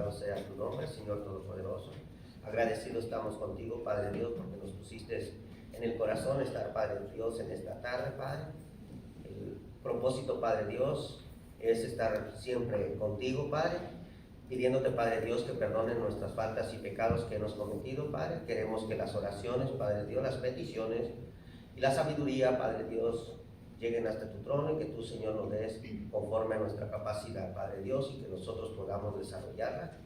Santificado sea tu nombre, Señor Todopoderoso. Agradecidos estamos contigo, Padre Dios, porque nos pusiste en el corazón estar, Padre Dios, en esta tarde, Padre. El propósito, Padre Dios, es estar siempre contigo, Padre, pidiéndote, Padre Dios, que perdonen nuestras faltas y pecados que hemos cometido, Padre. Queremos que las oraciones, Padre Dios, las peticiones y la sabiduría, Padre Dios, lleguen hasta tu trono y que tú, Señor, nos des conforme a nuestra capacidad, Padre Dios, y que nosotros podamos desarrollarla.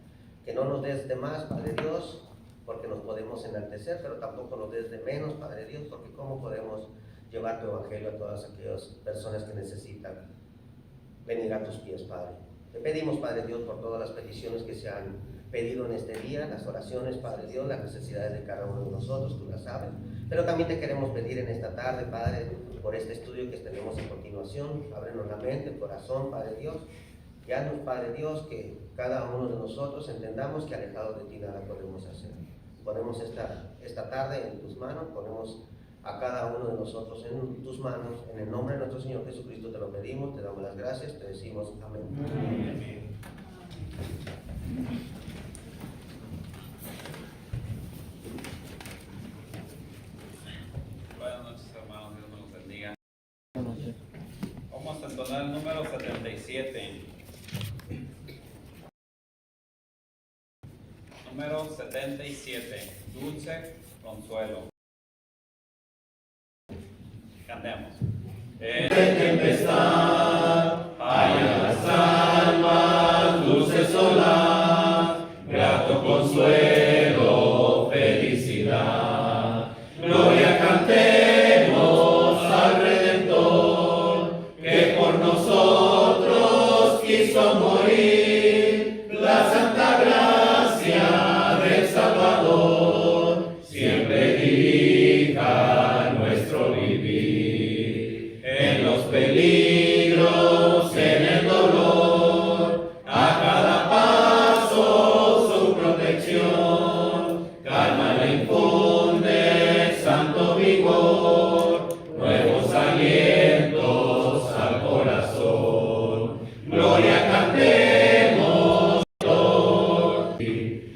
Que no nos des de más, Padre Dios, porque nos podemos enaltecer, pero tampoco nos des de menos, Padre Dios, porque cómo podemos llevar tu evangelio a todas aquellas personas que necesitan venir a tus pies, Padre. Te pedimos, Padre Dios, por todas las peticiones que se han pedido en este día, las oraciones, Padre Dios, las necesidades de cada uno de nosotros, tú las sabes, pero también te queremos pedir en esta tarde, Padre, por este estudio que tenemos a continuación. Ábrenos la mente, el corazón, Padre Dios, y haznos, Padre Dios, que cada uno de nosotros entendamos que alejados de ti nada podemos hacer. Ponemos esta tarde en tus manos, ponemos a cada uno de nosotros en tus manos, en el nombre de nuestro Señor Jesucristo te lo pedimos, te damos las gracias, te decimos amén. Amén. Buenas noches, hermanos, Dios nos los bendiga. Vamos a entonar el número 77. Número 77, Dulce Consuelo. Cantemos. En tempestad, haya las almas, dulce solar, grato consuelo, felicidad. Gloria cantemos al Redentor, que por nosotros quiso morir, la santa gracia del Salvador, siempre dirija nuestro vivir. En los peligros, en el dolor, a cada paso su protección, calma le infunde santo vigor, nuevos alientos al corazón. Gloria cantemos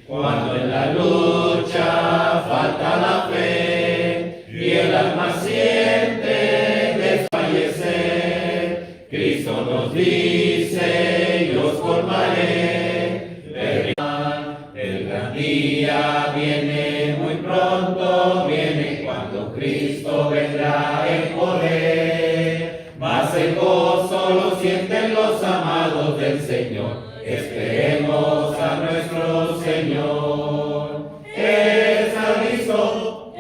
cuando en la lucha falta la fe y el alma siente desfallecer, Cristo nos dice: yo os colmaré de riqueza. El gran día viene muy pronto, viene cuando Cristo vendrá en poder. Mas el gozo lo sienten los amados del Señor. Esperemos a nuestro Señor.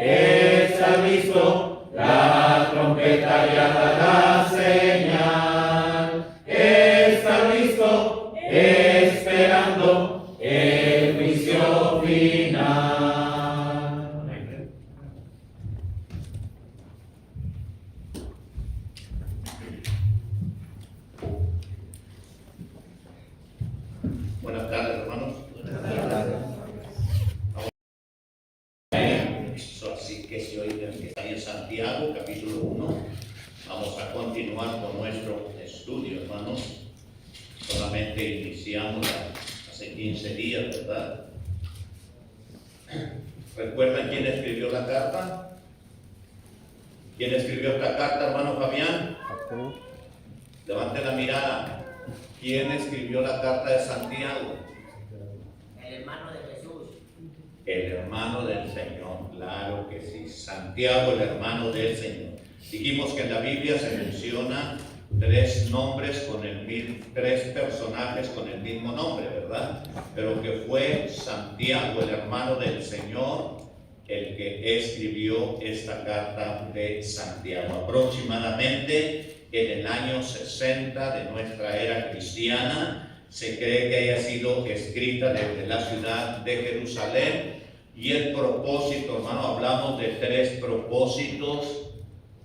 Está listo, la trompeta ya da la señal. Está listo, esperando el juicio final. Buenas tardes, hermanos. Así que si hoy está en Santiago, capítulo 1, vamos a continuar con nuestro estudio, hermanos. Solamente iniciamos hace 15 días, ¿verdad? ¿Recuerdan quién escribió la carta? ¿Quién escribió esta carta, hermano Fabián? Levante la mirada. ¿Quién escribió la carta de Santiago? El hermano de Jesús. El hermano del Señor, claro que sí. Santiago, el hermano del Señor. Dijimos que en la Biblia se menciona tres personajes con el mismo nombre, ¿verdad? Pero que fue Santiago, el hermano del Señor, el que escribió esta carta de Santiago. Aproximadamente en el año 60 de nuestra era cristiana, se cree que haya sido escrita desde la ciudad de Jerusalén. Y el propósito, hermano, hablamos de tres propósitos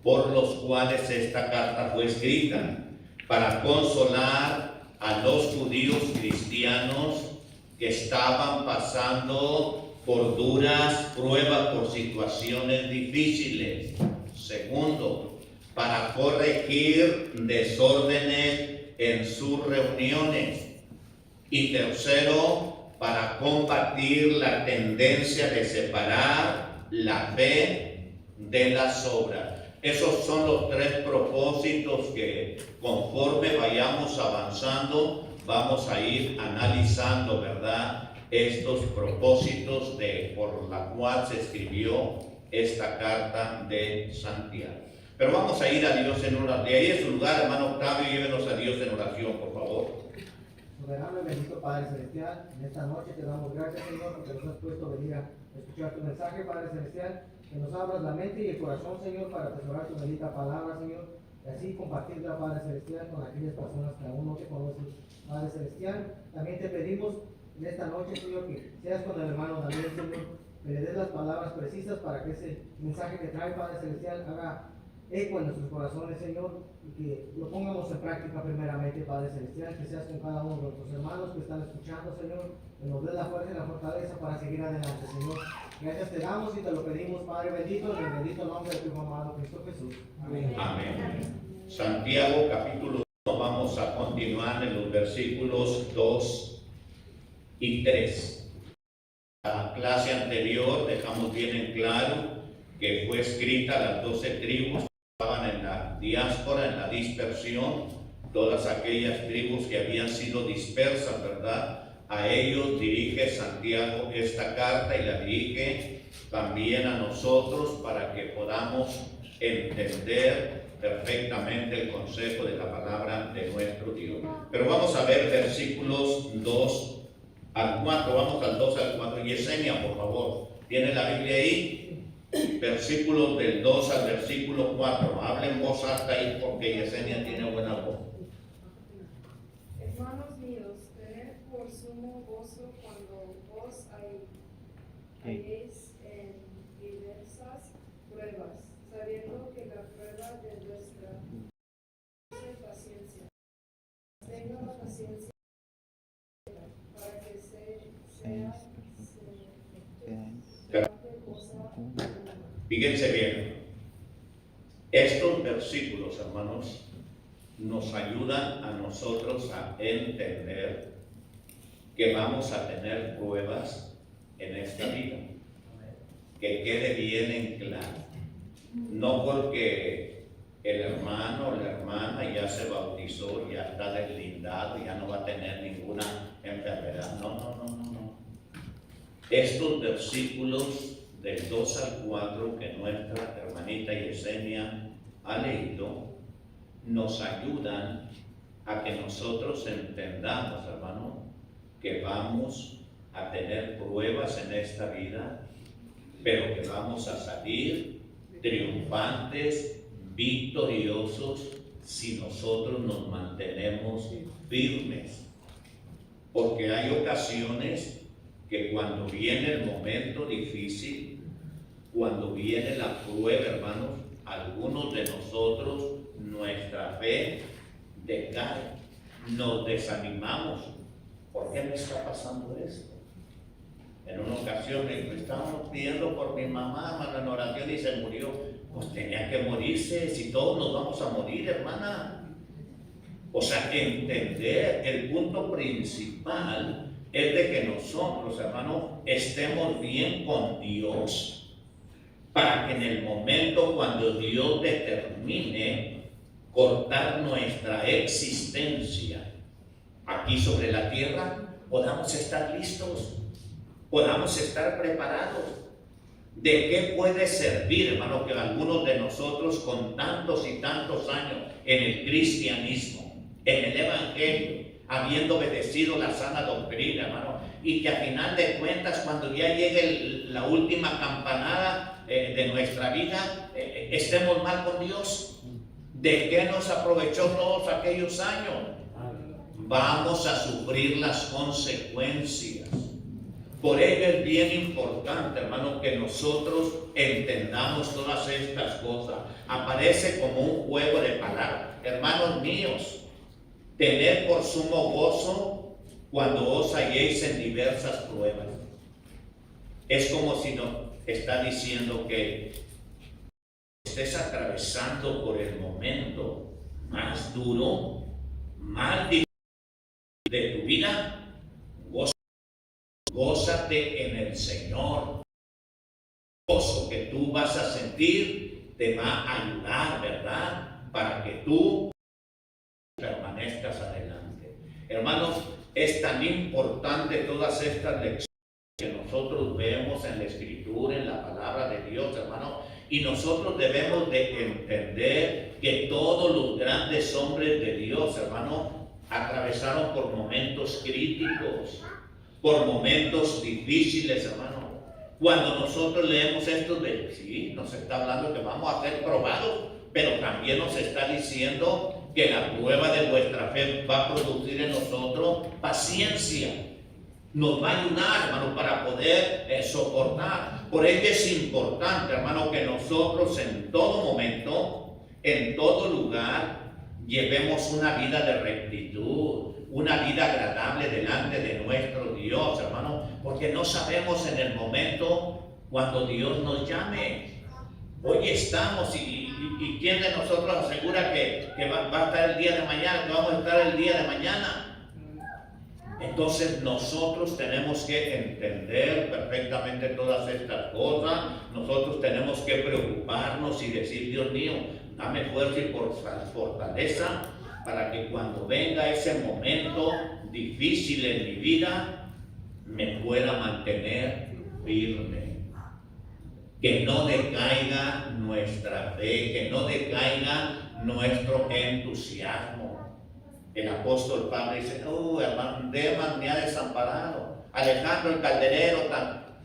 por los cuales esta carta fue escrita: para consolar a los judíos cristianos que estaban pasando por duras pruebas, por situaciones difíciles. Segundo, para corregir desórdenes en sus reuniones. Y tercero, para combatir la tendencia de separar la fe de las obras. Esos son los tres propósitos que conforme vayamos avanzando vamos a ir analizando, ¿verdad? Estos propósitos por la cual se escribió esta carta de Santiago. Pero vamos a ir a Dios en oración. De ahí es su lugar, hermano Octavio, llévenos a Dios en oración, por favor. Soberano y bendito Padre Celestial, en esta noche te damos gracias, Señor, porque nos has puesto a venir a escuchar tu mensaje, Padre Celestial, que nos abras la mente y el corazón, Señor, para atesorar tu bendita palabra, Señor, y así compartirla, Padre Celestial, con aquellas personas que aún no te conocen, Padre Celestial. También te pedimos en esta noche, Señor, que seas con el hermano Daniel, Señor, que le des las palabras precisas para que ese mensaje que trae, Padre Celestial, haga eco en nuestros corazones, Señor, y que lo pongamos en práctica primeramente, Padre Celestial, que seas con cada uno de nuestros hermanos que están escuchando, Señor, que nos des la fuerza y la fortaleza para seguir adelante, Señor. Gracias te damos y te lo pedimos, Padre bendito, en el bendito nombre de tu Hijo amado Cristo Jesús. Amén. Amén. Santiago capítulo 1, vamos a continuar en los versículos 2 y 3. La clase anterior dejamos bien en claro que fue escrita a las 12 tribus que estaban en la diáspora, en la dispersión, todas aquellas tribus que habían sido dispersas, ¿verdad? A ellos dirige Santiago esta carta y la dirige también a nosotros para que podamos entender perfectamente el consejo de la palabra de nuestro Dios. Pero vamos a ver versículos 2 al 4, vamos al 2 al 4. Yesenia, por favor, ¿tiene la Biblia ahí? Versículos del 2 al versículo 4. Hablen en voz alta ahí porque Yesenia tiene buena voz. Hermanos míos, tened por sumo gozo cuando os halléis en diversas pruebas, sabiendo que la prueba de vuestra paciencia tenga la paciencia para que sea Fíjense bien, estos versículos, hermanos, nos ayudan a nosotros a entender que vamos a tener pruebas en esta vida. Que quede bien en claro. No porque el hermano o la hermana ya se bautizó, ya está deslindado, ya no va a tener ninguna enfermedad. No. Estos versículos del 2 al 4 que nuestra hermanita Yesenia ha leído, nos ayudan a que nosotros entendamos, hermano, que vamos a tener pruebas en esta vida, pero que vamos a salir triunfantes, victoriosos, si nosotros nos mantenemos firmes. Porque hay ocasiones que cuando viene el momento difícil, cuando viene la prueba, hermanos, algunos de nosotros, nuestra fe decae, nos desanimamos. ¿Por qué me está pasando esto? En una ocasión me estábamos pidiendo por mi mamá, hermano, en oración y se murió. Pues tenía que morirse, si todos nos vamos a morir, hermana. O sea, entender el punto principal es de que nosotros, hermanos, estemos bien con Dios, para que en el momento cuando Dios determine cortar nuestra existencia aquí sobre la tierra, podamos estar listos, podamos estar preparados. ¿De qué puede servir, hermano, que algunos de nosotros con tantos y tantos años en el cristianismo, en el evangelio, habiendo obedecido la sana doctrina, hermano, y que a final de cuentas, cuando ya llegue la última campanada de nuestra vida, estemos mal con Dios? ¿De qué nos aprovechó todos aquellos años? Vamos a sufrir las consecuencias. Por ello es bien importante, hermano, que nosotros entendamos todas estas cosas. Aparece como un juego de palabras. Hermanos míos, tened por sumo gozo cuando os halléis en diversas pruebas. Es como si nos está diciendo que estés atravesando por el momento más duro, más difícil de tu vida, Gózate en el Señor. El gozo que tú vas a sentir te va a ayudar, ¿verdad? Para que tú permanezcas adelante. Hermanos, es tan importante todas estas lecciones que nosotros vemos en la Escritura, en la palabra de Dios, hermano, y nosotros debemos de entender que todos los grandes hombres de Dios, hermano, atravesaron por momentos críticos, por momentos difíciles, hermano. Cuando nosotros leemos esto de, sí, nos está hablando que vamos a ser probados, pero también nos está diciendo que la prueba de vuestra fe va a producir en nosotros paciencia. Nos va a ayudar, hermano, para poder soportar. Por ello es importante, hermano, que nosotros en todo momento, en todo lugar, llevemos una vida de rectitud, una vida agradable delante de nuestro Dios, hermano, porque no sabemos en el momento cuando Dios nos llame. Hoy estamos y ¿quién de nosotros asegura que va a estar el día de mañana, que vamos a estar el día de mañana? Entonces nosotros tenemos que entender perfectamente todas estas cosas. Nosotros tenemos que preocuparnos y decir, Dios mío, dame fuerza y fortaleza para que cuando venga ese momento difícil en mi vida, me pueda mantener firme. Que no decaiga nuestra fe, que no decaiga nuestro entusiasmo. El apóstol Pablo dice, hermano, Demas me ha desamparado. Alejandro el calderero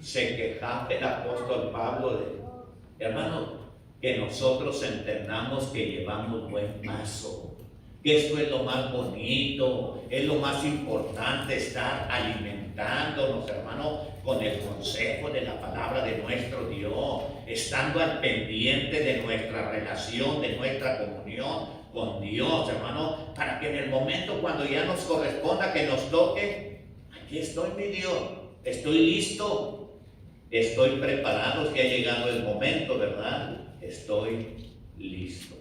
se quejaba el apóstol Pablo de, hermano, que nosotros entendamos que llevamos buen paso, que esto es lo más bonito, es lo más importante, estar alimentándonos, hermano, con el consejo de la palabra de nuestro Dios, estando al pendiente de nuestra relación, de nuestra comunión con Dios, hermano, para que en el momento cuando ya nos corresponda que nos toque, aquí estoy, mi Dios, estoy listo, estoy preparado, que ha llegado el momento, ¿verdad? Estoy listo.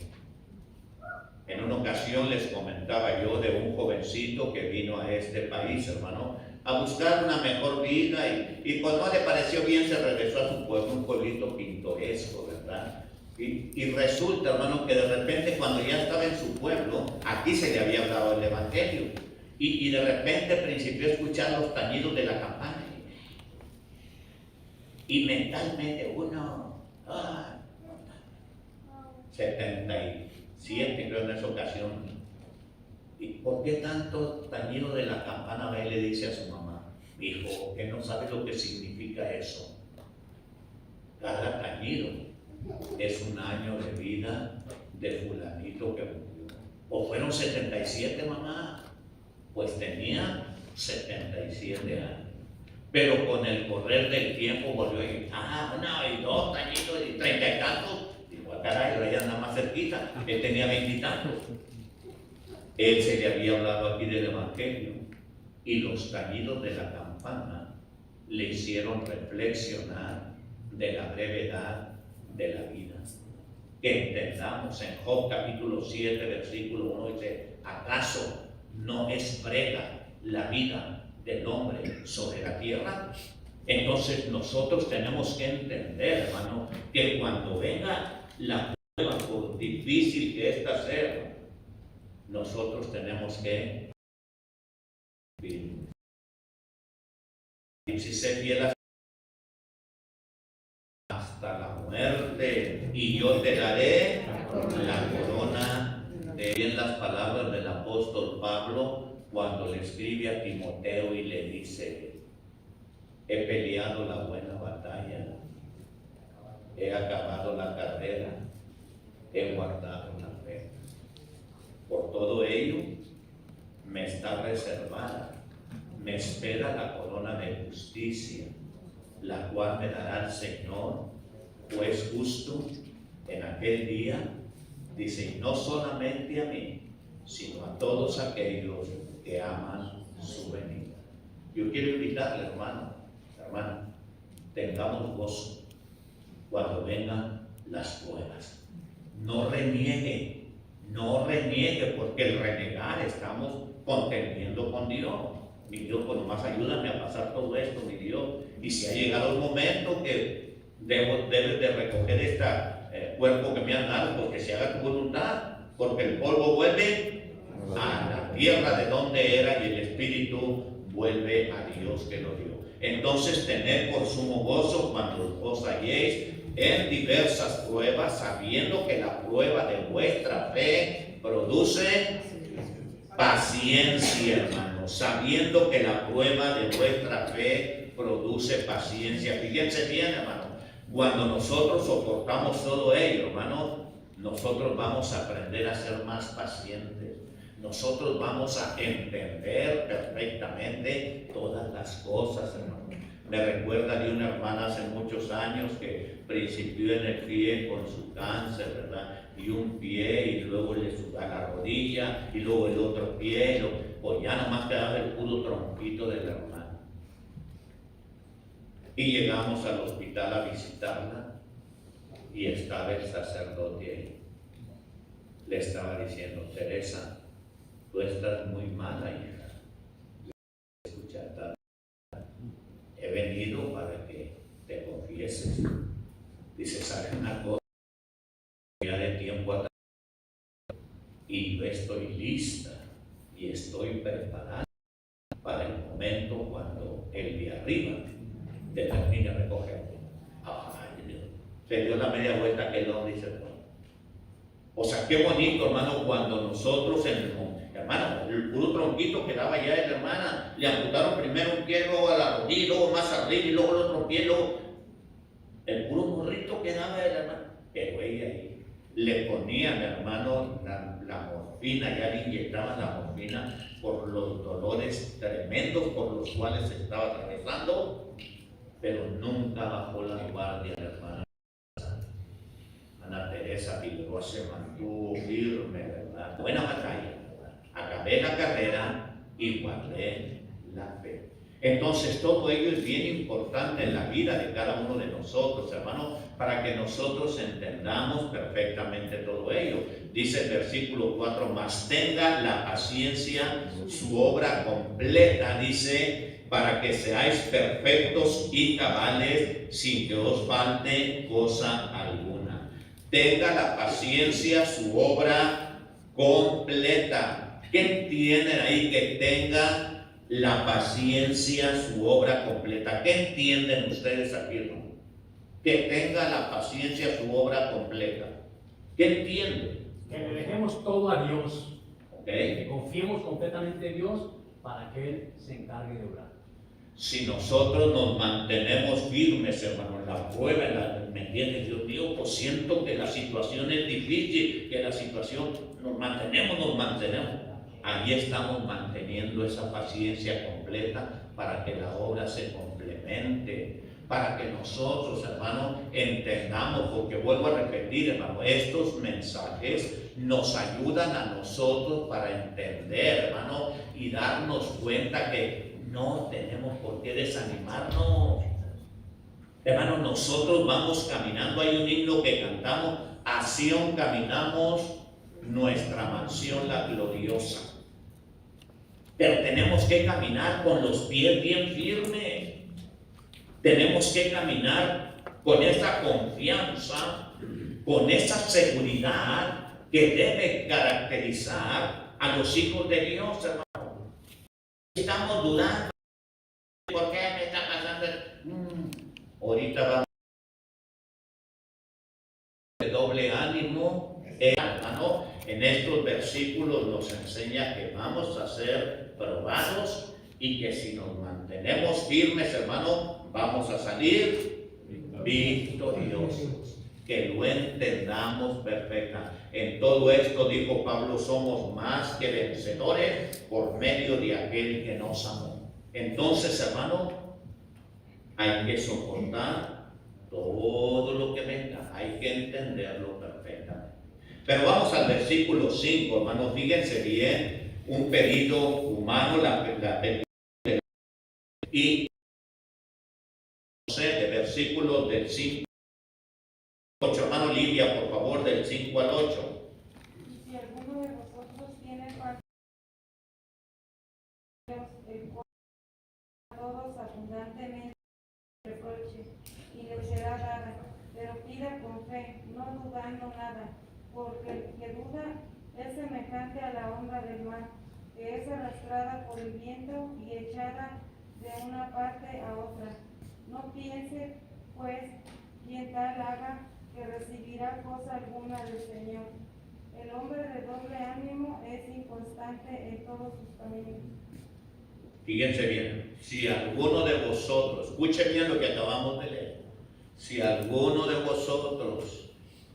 En una ocasión les comentaba yo de un jovencito que vino a este país, hermano, a buscar una mejor vida y pues no le pareció bien, se regresó a su pueblo, un pueblito pintoresco, ¿verdad? Y resulta, hermano, que de repente cuando ya estaba en su pueblo, aquí se le había hablado el Evangelio, y de repente principió a escuchar los tañidos de la campana, y mentalmente uno, 77 creo en esa ocasión, ¿y por qué tanto tañido de la campana? Va y le dice a su mamá, hijo, que no sabe lo que significa eso. Cada tañido es un año de vida de fulanito que murió. ¿O fueron 77, mamá? Pues tenía 77 años. Pero con el correr del tiempo volvió a ir, 1 y 2 tañitos y 30 y tantos. Digo, caray, ahora ya anda más cerquita. Él tenía 20 y tantos. Él se le había hablado aquí del Evangelio y los tañidos de la campana le hicieron reflexionar de la brevedad de la vida. Que entendamos en Job capítulo 7 versículo 1 dice, ¿acaso no es breve la vida del hombre sobre la tierra? Entonces nosotros tenemos que entender, hermano, que cuando venga la prueba, por difícil que ésta sea, nosotros tenemos que vivir. Y si se fiel hasta la muerte, y yo te daré la corona. De bien las palabras del apóstol Pablo cuando le escribe a Timoteo y le dice, he peleado la buena batalla, he acabado la carrera, he guardado la fe. Por todo ello me está reservada, me espera la corona de justicia, la cual me dará el Señor, juez justo, en aquel día, dice, y no solamente a mí, sino a todos aquellos que aman su venida. Yo quiero invitarle, hermano, hermana, tengamos gozo cuando vengan las pruebas. No reniegue, porque el renegar estamos contendiendo con Dios. Mi Dios, pues nomás ayúdame a pasar todo esto, mi Dios. Y si ha llegado el momento que debes de recoger este cuerpo que me han dado, pues que se haga tu voluntad, porque el polvo vuelve a la tierra de donde era y el espíritu vuelve a Dios que lo dio. Entonces, tened por sumo gozo cuando os halléis en diversas pruebas, sabiendo que la prueba de vuestra fe produce paciencia, hermanos, sabiendo que la prueba de vuestra fe produce paciencia. Fíjense bien, hermano, cuando nosotros soportamos todo ello, hermano, nosotros vamos a aprender a ser más pacientes. Nosotros vamos a entender perfectamente todas las cosas, hermano. Me recuerda de una hermana hace muchos años que principió en el pie con su cáncer, ¿verdad? Y un pie, y luego le subió a la rodilla, y luego el otro pie, pues ya nomás quedaba el puro trompito de la hermana. Y llegamos al hospital a visitarla, y estaba el sacerdote ahí. Le estaba diciendo: Teresa, tú estás muy mala, hija. Escucha, he venido para que te confieses. Dice: ¿sabes una cosa? Ya de tiempo atrás, y yo estoy lista y estoy preparada para el momento cuando el de arriba te termine de recoger. Ay, Dios. Se dio la media vuelta que el hombre dice: no. O sea, qué bonito, hermano, cuando nosotros hermano, el puro tronquito que daba ya de la hermana, le amputaron primero un pie, luego a la rodilla, luego más arriba, y luego el otro pie, luego el puro morrito que daba de la hermana. Pero ella ahí le ponían, hermano, la morfina, ya le inyectaban la morfina por los dolores tremendos por los cuales se estaba atravesando, pero nunca bajó la guardia, hermana. Ana Teresa Figueroa se mantuvo firme, ¿verdad? Buena batalla, ¿verdad? Acabé la carrera y guardé la fe. Entonces, todo ello es bien importante en la vida de cada uno de nosotros, hermano, para que nosotros entendamos perfectamente todo ello. Dice el versículo 4: mas tenga la paciencia su obra completa, dice, para que seáis perfectos y cabales, sin que os falte cosa alguna. Tenga la paciencia su obra completa. ¿Qué entienden ahí que tenga la paciencia su obra completa? ¿Qué entienden ustedes aquí, hermano? Que tenga la paciencia su obra completa. ¿Qué entienden? Que le dejemos todo a Dios. ¿Okay? Que confiemos completamente en Dios para que Él se encargue de obrar. Si nosotros nos mantenemos firmes, hermano, en la prueba, ¿me entiendes? Dios mío, pues siento que la situación es difícil, que la situación nos mantenemos. Ahí estamos manteniendo esa paciencia completa para que la obra se complemente, para que nosotros, hermano, entendamos, porque vuelvo a repetir, hermano, estos mensajes nos ayudan a nosotros para entender, hermano, y darnos cuenta que no tenemos por qué desanimarnos. Hermano, nosotros vamos caminando, hay un himno que cantamos: a Sión caminamos, nuestra mansión la gloriosa. Pero tenemos que caminar con los pies bien firmes. Tenemos que caminar con esa confianza, con esa seguridad que debe caracterizar a los hijos de Dios, hermano. Estamos dudando. ¿Por qué me está pasando? Ahorita vamos de doble ánimo, hermano. En estos versículos nos enseña que vamos a ser probados y que si nos mantenemos firmes, hermano, vamos a salir victoriosos. Que lo entendamos perfecta. En todo esto, dijo Pablo, somos más que vencedores por medio de aquel que nos amó. Entonces, hermano, hay que soportar todo lo que venga, hay que entenderlo perfectamente. Pero vamos al versículo 5, hermano, fíjense bien, un pedido humano, y de versículos del 5 al 8, hermano Lidia, por favor, del 5 al 8. Si alguno de vosotros tiene parte porque el que duda es semejante a la onda del mar, que es arrastrada por el viento y echada de una parte a otra. No piense, pues, quien tal haga, que recibirá cosa alguna del Señor. El hombre de doble ánimo es inconstante en todos sus caminos. Fíjense bien, si alguno de vosotros, escuchen bien lo que acabamos de leer, si alguno de vosotros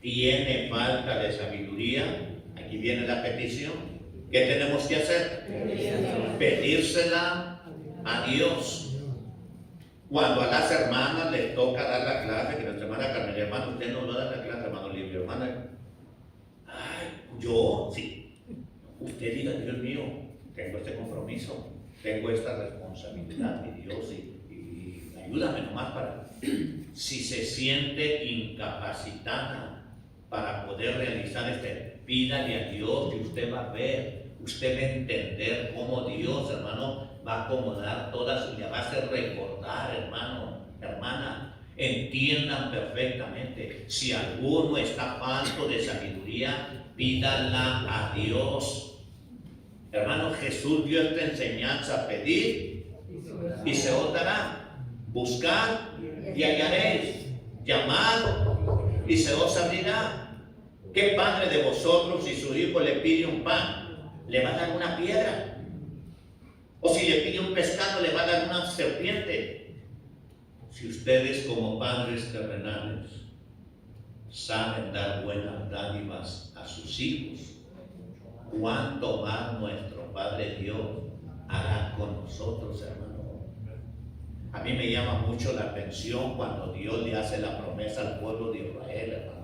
tiene falta de sabiduría, aquí viene la petición, ¿qué tenemos que hacer? Pedírsela a Dios. Cuando a las hermanas les toca dar la clase, que nuestra hermana Carmen, hermano, usted no va a dar la clase, hermano Livio, hermana, yo, sí, usted diga, Dios mío, tengo este compromiso, tengo esta responsabilidad, mi Dios, y ayúdame nomás para, si se siente incapacitada para poder realizar pídale a Dios y usted va a ver, usted va a entender cómo Dios, hermano, va a acomodar todas, le va a hacer recordar, hermano, hermana. Entiendan perfectamente, si alguno está falto de sabiduría, pídala a Dios. Hermano, Jesús dio esta enseñanza: pedir y se os dará, buscar y hallaréis, llamad y se os abrirá. ¿Qué padre de vosotros, si su hijo le pide un pan, le va a dar una piedra? O si le pide un pescado, le va a dar una serpiente. Si ustedes como padres terrenales saben dar buenas dádivas a sus hijos, ¿cuánto más nuestro Padre Dios hará con nosotros, hermano? A mí me llama mucho la atención cuando Dios le hace la promesa al pueblo de Israel, hermano.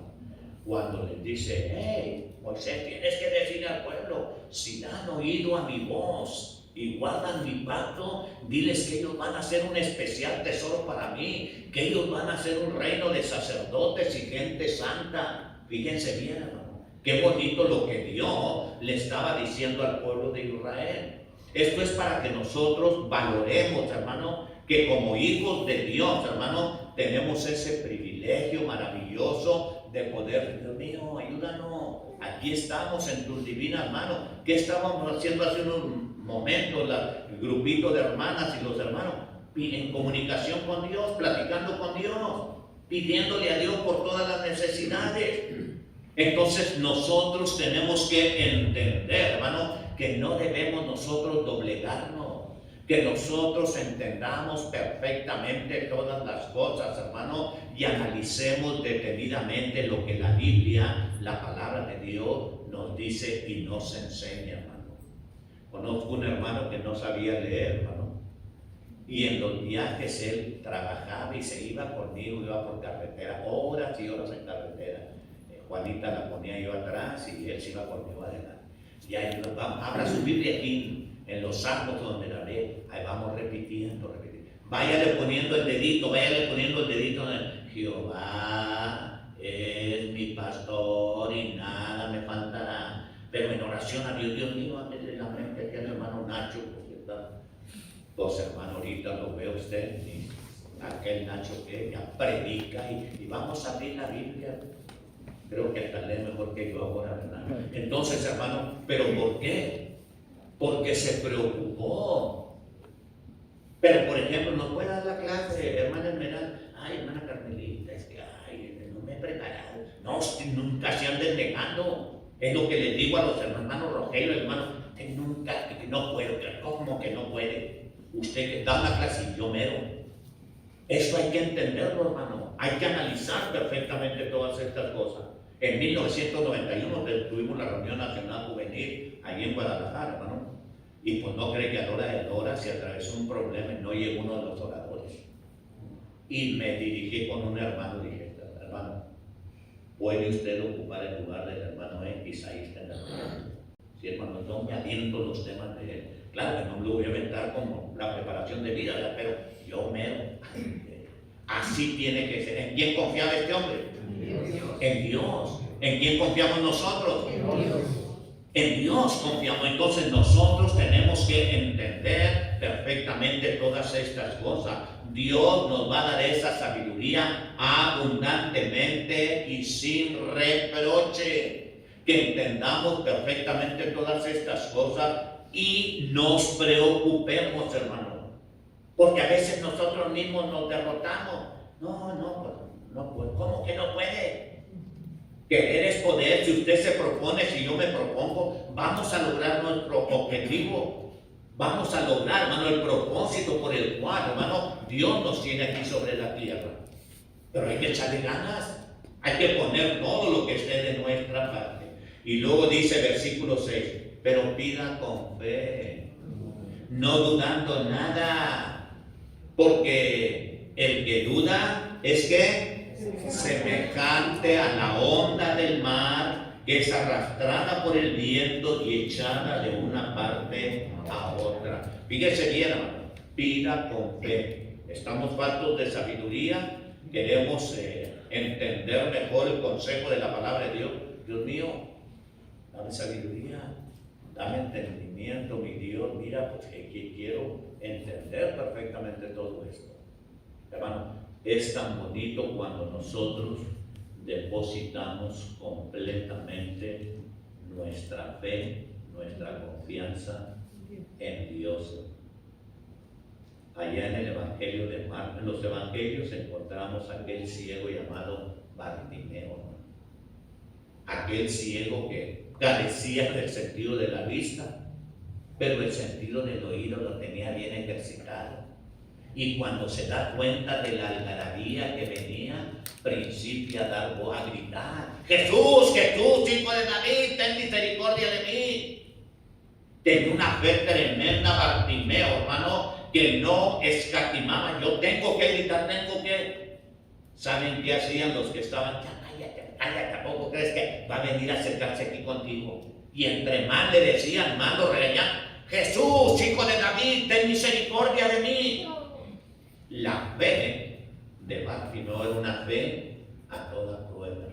Cuando les dice: hey, Moisés, tienes que decir al pueblo, si han oído a mi voz y guardan mi pacto, diles que ellos van a ser un especial tesoro para mí, que ellos van a ser un reino de sacerdotes y gente santa. Fíjense bien, hermano, qué bonito lo que Dios le estaba diciendo al pueblo de Israel. Esto es para que nosotros valoremos, hermano, que como hijos de Dios, hermano, tenemos ese privilegio maravilloso de poder, Dios mío, ayúdanos, aquí estamos en tus divinas manos. ¿Qué estábamos haciendo hace unos momentos, el grupito de hermanas y los hermanos? En comunicación con Dios, platicando con Dios, pidiéndole a Dios por todas las necesidades. Entonces nosotros tenemos que entender, hermano, que no debemos nosotros doblegarnos, que nosotros entendamos perfectamente todas las cosas, hermano, y analicemos detenidamente lo que la Biblia, la palabra de Dios, nos dice y nos enseña, hermano. Conozco un hermano que no sabía leer, hermano, y en los viajes él trabajaba y se iba conmigo, iba por carretera, horas y horas en carretera. Juanita la ponía yo atrás y él se iba conmigo adelante. Y ahí vamos, abra su Biblia aquí en los salmos donde la lee, ahí vamos repitiendo. Váyale poniendo el dedito en Jehová es mi pastor y nada me faltará. Pero en oración a Dios, Dios mío, ábrele la mente aquí al hermano Nacho, pues hermano, ahorita lo veo usted, y aquel Nacho que ya predica y vamos a abrir la Biblia. Creo que hasta lee mejor que yo ahora, ¿verdad? Entonces, hermano, ¿pero por qué? Porque se preocupó. Pero, por ejemplo, no puede dar la clase, hermana Esmeralda. Ay, hermana Carmelita, es que, ay, no me he preparado. No, nunca se anden negando. Es lo que les digo a los hermanos Rogelio, hermano. Usted nunca, que no puedo, ¿cómo que no puede? Usted que da una clase y yo mero. Eso hay que entenderlo, hermano. Hay que analizar perfectamente todas estas cosas. En 1991 tuvimos la reunión nacional juvenil allí en Guadalajara, hermano. Y pues no cree que a la hora de la hora se atravesó un problema y no llegó uno de los oradores. Y me dirigí con un hermano y dije: hermano, ¿puede usted ocupar el lugar del hermano X? Ahí está en la reunión. Sí, hermano, yo me aviento los temas de él. Claro que no lo voy a aventar como la preparación de vida, ¿verdad? Pero yo mero. Así tiene que ser. ¿En quién confiaba este hombre? En Dios. ¿En quién confiamos nosotros? En Dios confiamos. Entonces nosotros tenemos que entender perfectamente todas estas cosas. Dios nos va a dar esa sabiduría abundantemente y sin reproche. que entendamos perfectamente todas estas cosas y nos preocupemos, hermano. Porque a veces nosotros mismos nos derrotamos. No, ¿cómo que no puede? Querer es poder. Si usted se propone, si yo me propongo, vamos a lograr nuestro objetivo. Vamos a lograr, hermano, el propósito por el cual, hermano, Dios nos tiene aquí sobre la tierra. Pero hay que echarle ganas. Hay que poner todo lo que esté de nuestra parte. Y luego dice versículo 6, pero pida con fe, no dudando nada, porque el que duda es que semejante a la onda del mar que es arrastrada por el viento y echada de una parte a otra. Fíjese bien, hermano, pida con fe. Estamos faltos de sabiduría, queremos entender mejor el consejo de la palabra de Dios. Dios mío, dame sabiduría, dame entendimiento, mi Dios. Mira, porque quiero entender perfectamente todo esto. Hermano, es tan bonito cuando nosotros depositamos completamente nuestra fe, nuestra confianza en Dios. Allá en el Evangelio de Marcos, en los Evangelios encontramos aquel ciego llamado Bartimeo, aquel ciego que carecía del sentido de la vista, pero el sentido del oído lo tenía bien ejercitado. Y cuando se da cuenta de la algarabía que venía, principia a dar voz, a gritar: Jesús, Jesús, hijo de David, ten misericordia de mí. Tenía una fe tremenda Bartimeo, hermano, que no escatimaba. Yo tengo que gritar, tengo que... ¿Saben qué hacían los que estaban? Ya cállate, ¿tampoco crees que va a venir a acercarse aquí contigo? Y entre más le decían, más lo regañaban: Jesús, hijo de David, ten misericordia de mí. La fe de Bartimeo era una fe a toda prueba.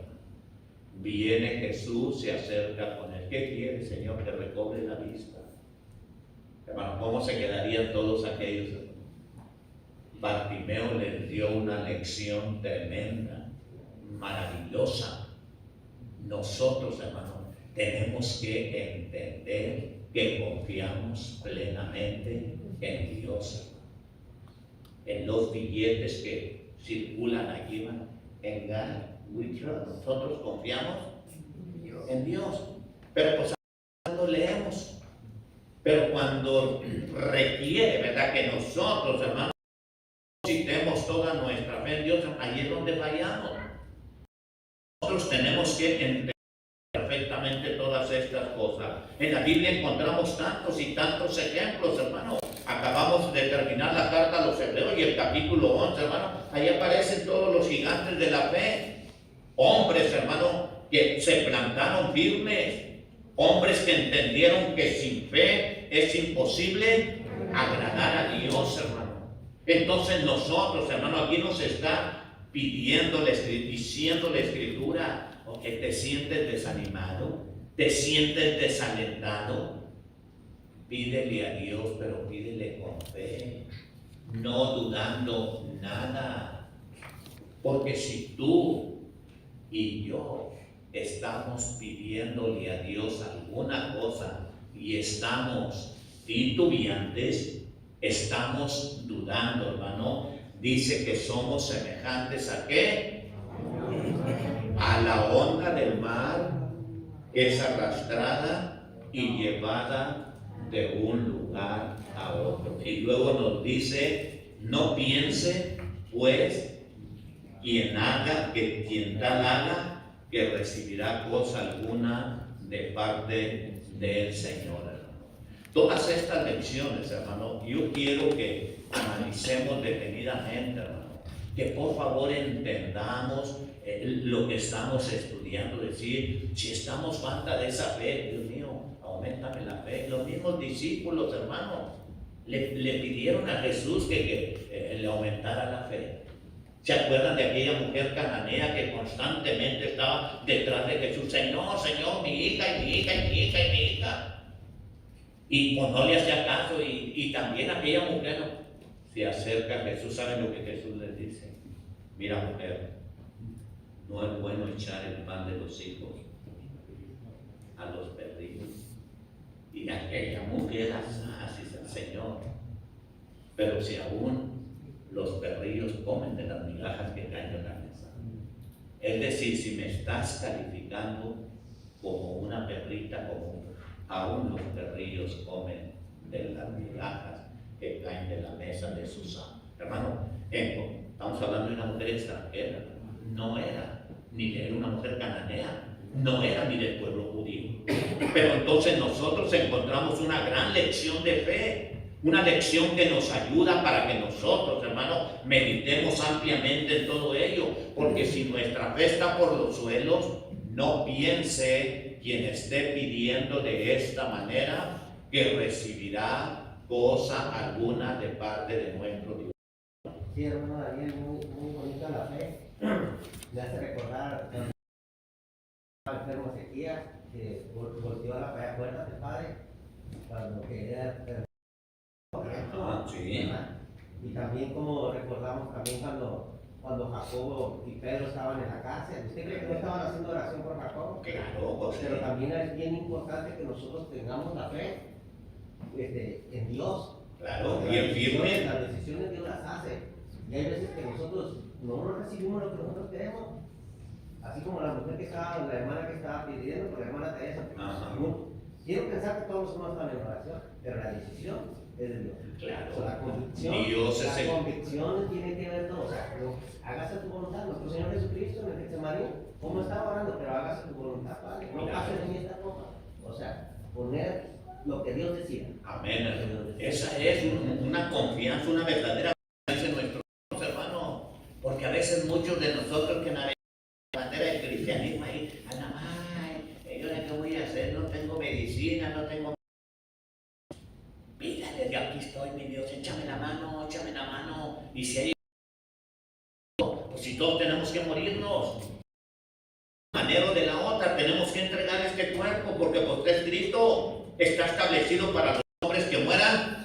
Viene Jesús, se acerca con él. ¿Qué quiere, Señor? Que recobre la vista. Hermano, ¿cómo se quedarían todos aquellos? Bartimeo les dio una lección tremenda, maravillosa. Nosotros, hermano, tenemos que entender que confiamos plenamente en Dios. En los billetes que circulan aquí, hermano, en Ghana, nosotros confiamos en Dios. Pero pues cuando leemos, pero cuando requiere, ¿verdad?, que nosotros, hermanos, depositemos toda nuestra fe en Dios, allí es donde fallamos. Nosotros tenemos que entender perfectamente todas estas cosas. En la Biblia encontramos tantos y tantos ejemplos, hermano. Acabamos de terminar la carta a los Hebreos y el capítulo 11, hermano. Ahí aparecen todos los gigantes de la fe. Hombres, hermano, que se plantaron firmes. Hombres que entendieron que sin fe es imposible agradar a Dios, hermano. Entonces nosotros, hermano, aquí nos está pidiendo, diciendo la Escritura: o que te sientes desanimado, te sientes desalentado, pídele a Dios, pero pídele con fe, no dudando nada. Porque si tú y yo estamos pidiéndole a Dios alguna cosa y estamos titubeantes, estamos dudando, hermano. Dice que somos semejantes ¿a qué? A la onda del mar que es arrastrada y llevada de un lugar a otro. Y luego nos dice: no piense pues quien tal haga que recibirá cosa alguna de parte del Señor, hermano. Todas estas lecciones, hermano, yo quiero que analicemos detenidamente, hermano, que por favor entendamos lo que estamos estudiando. Decir, si estamos falta de esa fe, Dios mío, auméntame la fe. Los mismos discípulos, hermano, le pidieron a Jesús que le aumentara la fe. ¿Se acuerdan de aquella mujer cananea que constantemente estaba detrás de Jesús? Señor, Señor, mi hija, y mi hija, y mi hija, y mi hija. Y pues no le hacía caso. Y también aquella mujer se acerca a Jesús. ¿Saben lo que Jesús les dice? Mira, mujer, no es bueno echar el pan de los hijos a los perrillos. Y aquella mujer así es el Señor. Pero si aún los perrillos comen de las migajas que caen de la mesa. Es decir, si me estás calificando como una perrita, como aún los perrillos comen de las migajas que caen de la mesa de sus amos. Hermano, estamos hablando de una mujer extranjera, no era una mujer cananea, no era ni del pueblo judío. Pero entonces nosotros encontramos una gran lección de fe, una lección que nos ayuda para que nosotros, hermano, meditemos ampliamente en todo ello, porque si nuestra fe está por los suelos, no piense quien esté pidiendo de esta manera que recibirá cosa alguna de parte de nuestro Dios. Sí, hermano Daniel, muy bonita la fe. Me hace recordar al enfermo Ezequías, que volteó a la puerta del Padre cuando quería. Sí. Y también como recordamos también cuando Jacobo y Pedro estaban en la cárcel. ¿Usted cree que no estaban haciendo oración por Jacobo? Claro, pues, Pero también es bien importante que nosotros tengamos la fe en Dios. claro, bien firme. Las decisiones Dios las hace. Y hay veces que nosotros no recibimos lo que nosotros queremos. Así como la mujer la hermana que estaba pidiendo, por la hermana Teresa. Quiero pensar que todos los hermanos están en oración, pero la decisión es de Dios. Claro. O sea, la convicción, Dios es el... convicción tiene que ver todo. O sea, hágase tu voluntad. Nuestro Señor Jesucristo en el Getsemaní, ¿cómo estaba orando? Pero hágase tu voluntad, Padre. No pase en esta copa. O sea, poner lo que Dios decida. Amén. Esa es una confianza, una verdadera confianza en nuestros hermanos. Porque a veces muchos de nosotros que navegamos la bandera del cristianismo ahí, andan, ay, ¿yo qué voy a hacer? No tengo medicina, no tengo... Mírale, yo aquí estoy, mi Dios, échame la mano. Y si hay... Pues si todos tenemos que morirnos, de una manera o de la otra, tenemos que entregar este cuerpo, porque por está escrito, está establecido para los hombres que mueran.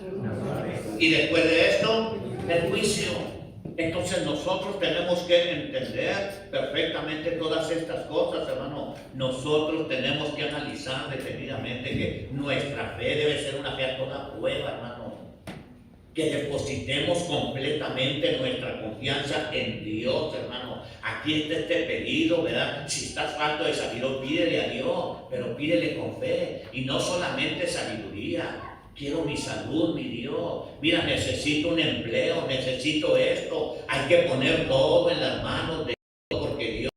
Y después de esto, el juicio. Entonces nosotros tenemos que entender perfectamente todas estas cosas, hermano. Nosotros tenemos que analizar detenidamente que nuestra fe debe ser una fe a toda prueba, hermano. Que depositemos completamente nuestra confianza en Dios, hermano. Aquí está este pedido, ¿verdad? Si estás falto de sabiduría, pídele a Dios, pero pídele con fe. Y no solamente sabiduría. Quiero mi salud, mi Dios. Mira, necesito un empleo, necesito esto. Hay que poner todo en las manos de Dios, porque Dios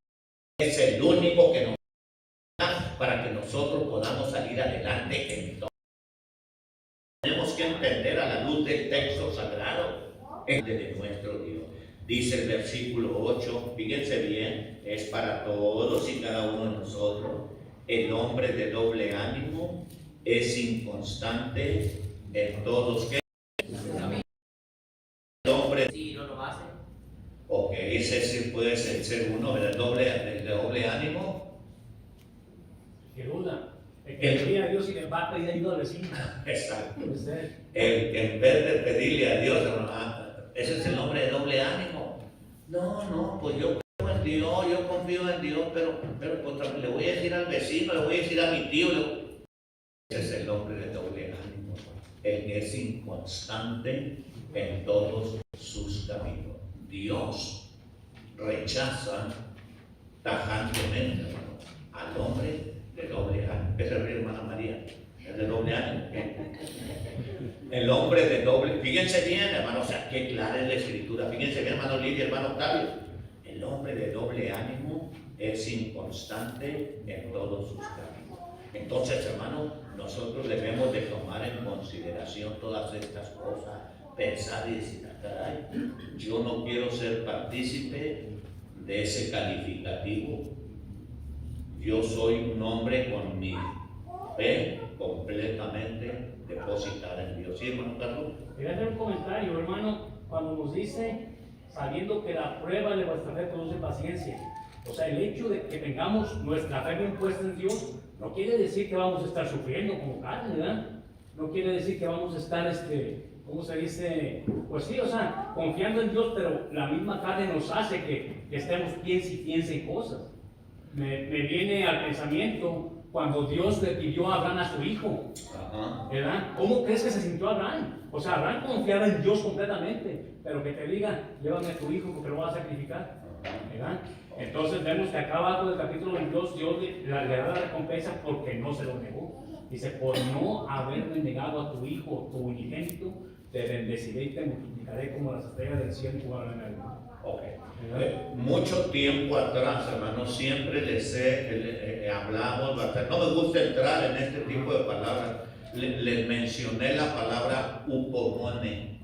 es el único que nos da para que nosotros podamos salir adelante en todo. Tenemos que entender a la luz del texto sagrado de nuestro Dios. Dice el versículo 8, fíjense bien, es para todos y cada uno de nosotros. El hombre de doble ánimo es inconstante en todos. ¿Qué? El hombre. Sí, no lo hace. Ok, ese sí puede ser uno del doble ánimo. Que duda. El que le pide a Dios y le va a pedir ayuda al vecino. Exacto. Usted. El que en vez de pedirle a Dios, ese es el hombre de doble ánimo. No, pues yo creo en Dios, yo confío en Dios, pero pues, le voy a decir al vecino, le voy a decir a mi tío. Ese es el hombre de doble ánimo, el que es inconstante en todos sus caminos. Dios rechaza tajantemente al hombre de doble ánimo. ¿Qué se ríe, hermana María? El de doble ánimo. El hombre de doble, fíjense bien, hermano, o sea, qué clara es la escritura. Fíjense bien, hermano Lidia, hermano Octavio. El hombre de doble ánimo es inconstante en todos sus caminos. Entonces, hermano, nosotros debemos de tomar en consideración todas estas cosas, pensar y decir, caray, yo no quiero ser partícipe de ese calificativo. Yo soy un hombre con mi fe completamente depositada en Dios. ¿Sí, hermano Carlos? Quería hacer un comentario, hermano, cuando nos dice, sabiendo que la prueba de vuestra fe produce paciencia. O sea, el hecho de que tengamos nuestra fe bien puesta en Dios, no quiere decir que vamos a estar sufriendo como carne, ¿verdad? No quiere decir que vamos a estar, ¿cómo se dice? Pues sí, o sea, confiando en Dios, pero la misma carne nos hace que estemos piense y piense en cosas. Me viene al pensamiento cuando Dios le pidió a Abraham a su hijo, Ajá. ¿verdad? ¿Cómo crees que se sintió Abraham? O sea, Abraham confiaba en Dios completamente, pero que te diga, llévame a tu hijo porque lo vas a sacrificar, ¿verdad? Entonces vemos que acá abajo del capítulo 22 Dios le da la recompensa porque no se lo negó. Dice, por no haberme negado a tu hijo, tu unigénito, te bendeciré y te multiplicaré como las estrellas del cielo y como la arena del mar. Ok. Mucho tiempo atrás, hermanos, siempre hablamos bastante. No me gusta entrar en este tipo de palabras. Les mencioné la palabra upomone.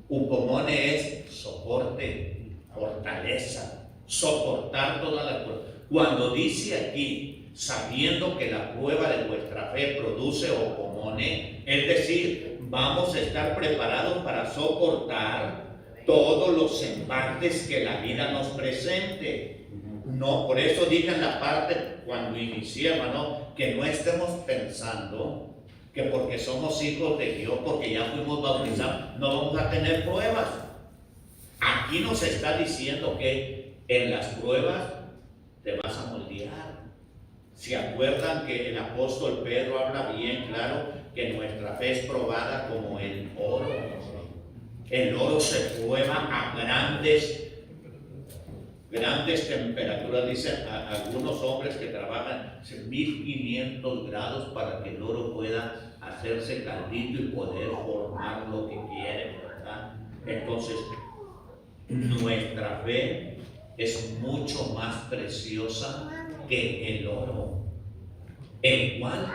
Upomone es soporte, fortaleza, soportar todas las cosas. Cuando dice aquí, sabiendo que la prueba de vuestra fe produce upomone, es decir, vamos a estar preparados para soportar todos los embates que la vida nos presente. No, por eso dije en la parte cuando inicié, hermano, que no estemos pensando que porque somos hijos de Dios, porque ya fuimos bautizados, no vamos a tener pruebas. Aquí nos está diciendo que en las pruebas te vas a moldear. ¿Se acuerdan que el apóstol Pedro habla bien claro que nuestra fe es probada como el oro? El oro se prueba a grandes temperaturas. Dicen algunos hombres que trabajan 1500 grados para que el oro pueda hacerse caldito y poder formar lo que quieren, ¿verdad? Entonces, nuestra fe es mucho más preciosa que el oro, el cual,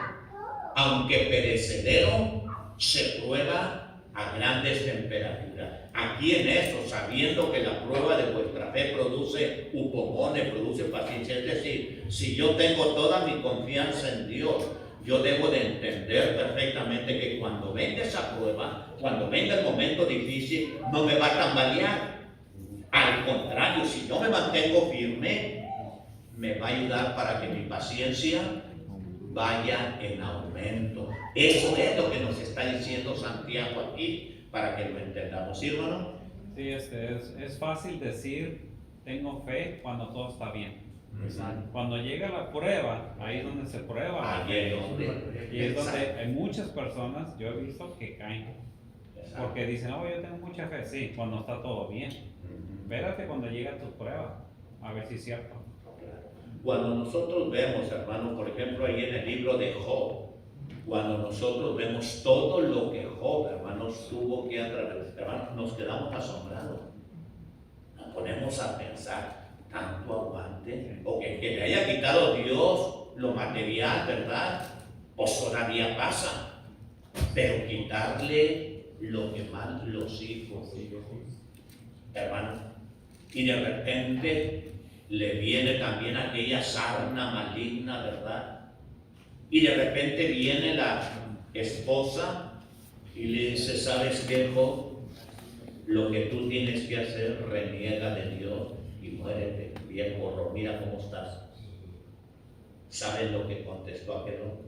aunque perecedero, se prueba a grandes temperaturas. Aquí en esto, sabiendo que la prueba de vuestra fe produce upomone, produce paciencia, es decir, si yo tengo toda mi confianza en Dios, yo debo de entender perfectamente que cuando venga esa prueba, cuando venga el momento difícil, no me va a tambalear. Al contrario, si yo me mantengo firme, me va a ayudar para que mi paciencia vaya en aumento. Eso es lo que nos está diciendo Santiago aquí, para que lo entendamos. ¿Sí, hermano? Sí, es fácil decir, tengo fe cuando todo está bien. Cuando llega la prueba, ahí es donde se prueba la Ahí fe. es donde. Y es donde hay muchas personas, yo he visto que caen. Porque dicen, oh, yo tengo mucha fe. Sí, cuando está todo bien. Espérate cuando llega tu prueba, a ver si es cierto. Cuando nosotros vemos, hermano, por ejemplo, ahí en el libro de Job, cuando nosotros vemos todo lo que Job, hermanos, tuvo que atravesar, hermanos, nos quedamos asombrados. Nos ponemos a pensar, tanto aguante, o que le haya quitado Dios lo material, ¿verdad? Pues todavía pasa, pero quitarle lo que más los hijos, hermano, y de repente le viene también aquella sarna maligna, ¿verdad? Y de repente viene la esposa y le dice, ¿sabes qué, Job? Lo que tú tienes que hacer, reniega de Dios y muérete, viejo horror, mira cómo estás. ¿Sabes lo que contestó aquel hombre?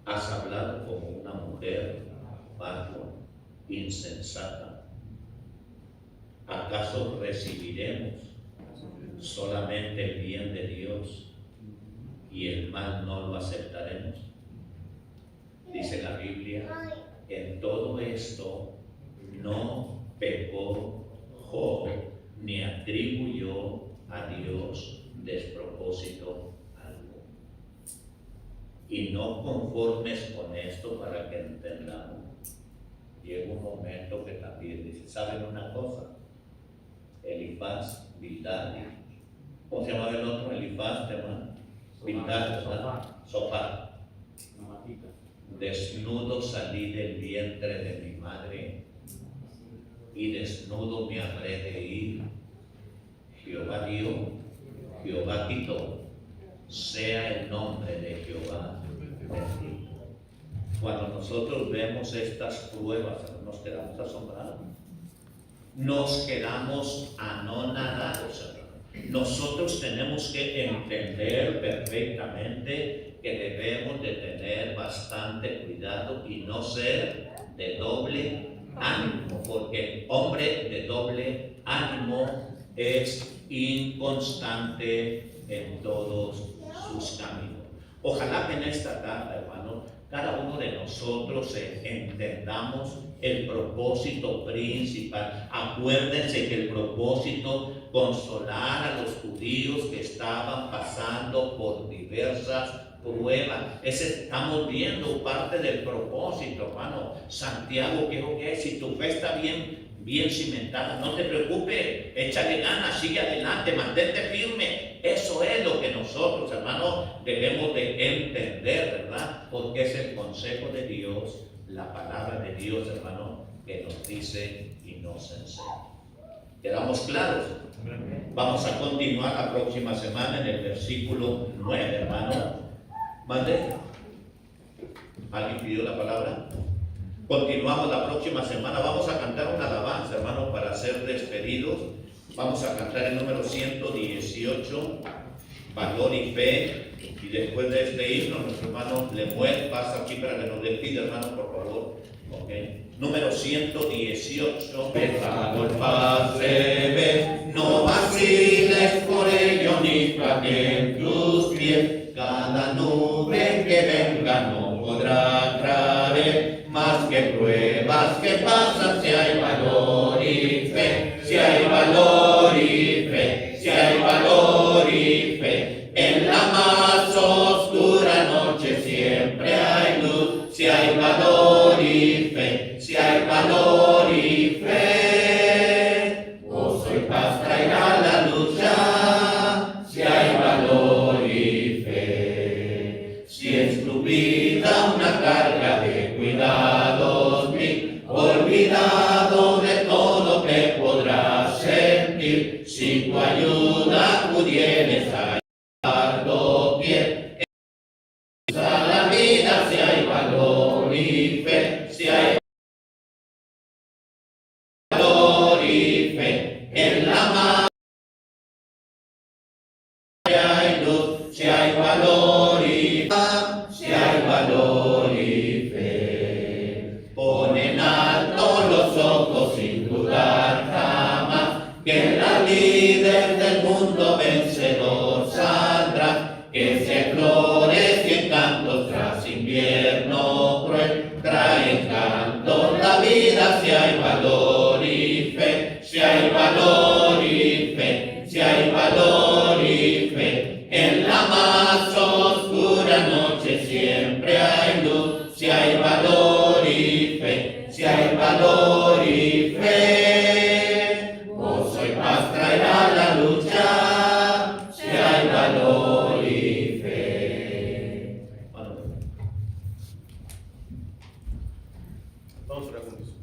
Has hablado como una mujer vago, insensata. ¿Acaso recibiremos solamente el bien de Dios y el mal no lo aceptaremos? Dice la Biblia, en todo esto no pecó Job ni atribuyó a Dios despropósito alguno. Y no conformes con esto, para que entendamos, llega un momento que también dice, ¿saben una cosa? Elifaz, Bildad, ¿cómo se llama el otro? Elifaz, hermano. Bildad, ¿verdad? Sofar. Desnudo salí del vientre de mi madre y desnudo me habré de ir. Jehová dio, Jehová quitó, sea el nombre de Jehová bendito. Cuando nosotros vemos estas pruebas, nos quedamos asombrados, nos quedamos anonadados. Nosotros tenemos que entender perfectamente que debemos de tener bastante cuidado y no ser de doble ánimo, porque el hombre de doble ánimo es inconstante en todos sus caminos. Ojalá que en esta tarde, hermano, cada uno de nosotros entendamos el propósito principal. Acuérdense que el propósito, consolar a los judíos que estaban pasando por diversas pruebas. Estamos viendo parte del propósito, hermano. Santiago, que si tu fe está bien cimentada, no te preocupes, échale ganas, sigue adelante, mantente firme. Eso es lo que nosotros, hermanos, debemos de entender, ¿verdad? Porque es el consejo de Dios, la palabra de Dios, hermano, que nos dice y nos enseña. ¿Quedamos claros? Vamos a continuar la próxima semana en el versículo 9, hermano. ¿Mande? ¿Alguien pidió la palabra? Continuamos la próxima semana. Vamos a cantar una alabanza, hermano, para ser despedidos. Vamos a cantar el número 118, Valor y Fe. Y después de este himno, nuestro hermano Lemuel pasa aquí para que nos despida, hermano, por favor. Okay. Número 118. Valor, Padre, ven, no vaciles por ello ni flaqueen tus pies. Cada nube que venga no podrá traer más que pruebas que pasan. Si hay valor y fe, si hay valor y fe, si hay valor y fe, en la más oscura noche siempre hay luz. Si hay valor y fe, si hay valor y fe, gozo y paz traerá la lucha. Si hay valor y fe, si es tu vida una carga de cuidados mil, olvidado de todo que podrás sentir, si tu ayuda pudieres hallar doquier, a la vida. Si hay valor y fe, si hay valor y fe, en la mano hay luz. Si hay valor y fe, si hay valor y fe, pon en alto los ojos sin dudar jamás, que la líder del mundo vencedor saldrá, que se flores y encantos tras invierno cruel, trae encantos la vida. Si hay valor y fe, si hay valor y fe, si hay valor y fe, en la más oscura noche siempre hay luz. Si hay valor y fe, si hay valor y fe, gozo y paz traerá la lucha. Si hay valor y fe. Vamos a orar juntos.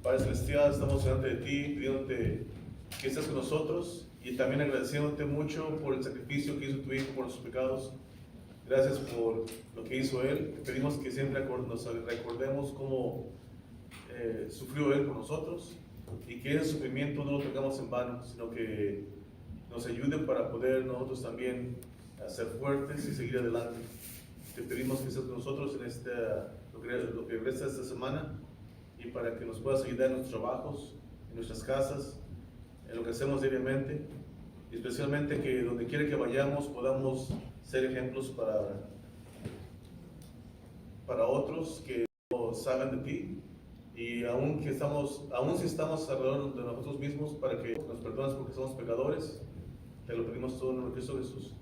Padre Celestial, estamos delante de ti, pidiéndote que estés con nosotros y también agradeciéndote mucho por el sacrificio que hizo tu Hijo por nuestros pecados. Gracias por lo que hizo Él. Te pedimos que siempre nos recordemos cómo sufrió Él por nosotros y que ese sufrimiento no lo tengamos en vano, sino que nos ayude para poder nosotros también ser fuertes y seguir adelante. Te pedimos que estés con nosotros en lo que resta esta semana y para que nos puedas ayudar en nuestros trabajos, en nuestras casas, en lo que hacemos diariamente, y especialmente que donde quiera que vayamos podamos ser ejemplos para otros que no saben de ti, y aún si estamos alrededor de nosotros mismos, para que nos perdones porque somos pecadores. Te lo pedimos todo en el nombre de Cristo Jesús.